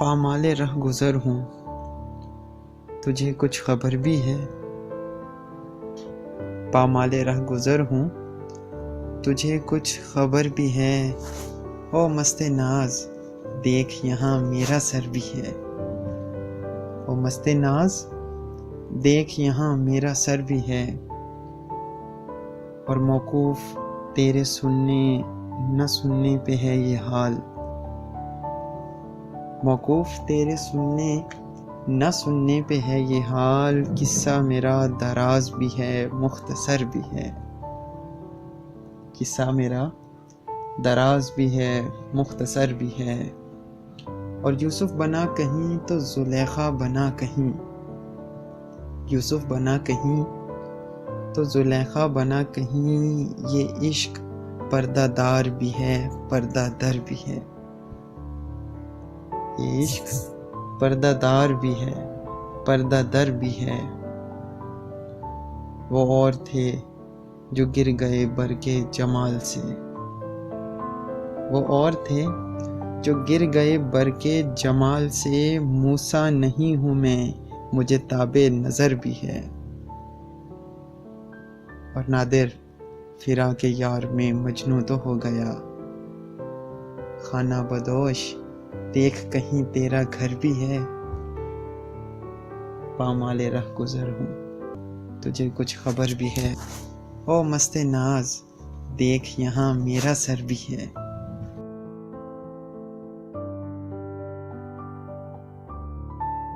پامال رہ گزر ہوں، تجھے کچھ خبر بھی ہے؟ پامال رہ گزر ہوں، تجھے کچھ خبر بھی ہے؟ او مست ناز، دیکھ یہاں میرا سر بھی ہے۔ او مست ناز، دیکھ یہاں میرا سر بھی ہے، اور موقوف تیرے سننے نہ سننے پہ ہے یہ حال۔ موقوف تیرے سننے نہ سننے پہ ہے یہ حال، قصہ میرا دراز بھی ہے مختصر بھی ہے۔ قصہ میرا دراز بھی ہے مختصر بھی ہے، اور یوسف بنا کہیں تو زلیخا بنا کہیں۔ یوسف بنا کہیں تو زلیخا بنا کہیں، یہ عشق پردہ دار بھی ہے پردہ در بھی ہے۔ یہ عشق پردہ دار بھی ہے پردہ در بھی ہے۔ وہ اور تھے جو گر گئے برق جمال سے، وہ اور تھے جو گر گئے برق جمال سے، موسیٰ نہیں ہوں میں مجھے تابع نظر بھی ہے۔ اور نادر فراق یار میں مجنوں تو ہو گیا، خانہ بدوش دیکھ کہیں تیرا گھر بھی ہے۔ پامال رہ گزر ہوں، تجھے کچھ خبر بھی ہے؟ او مست ناز، دیکھ یہاں میرا سر بھی ہے۔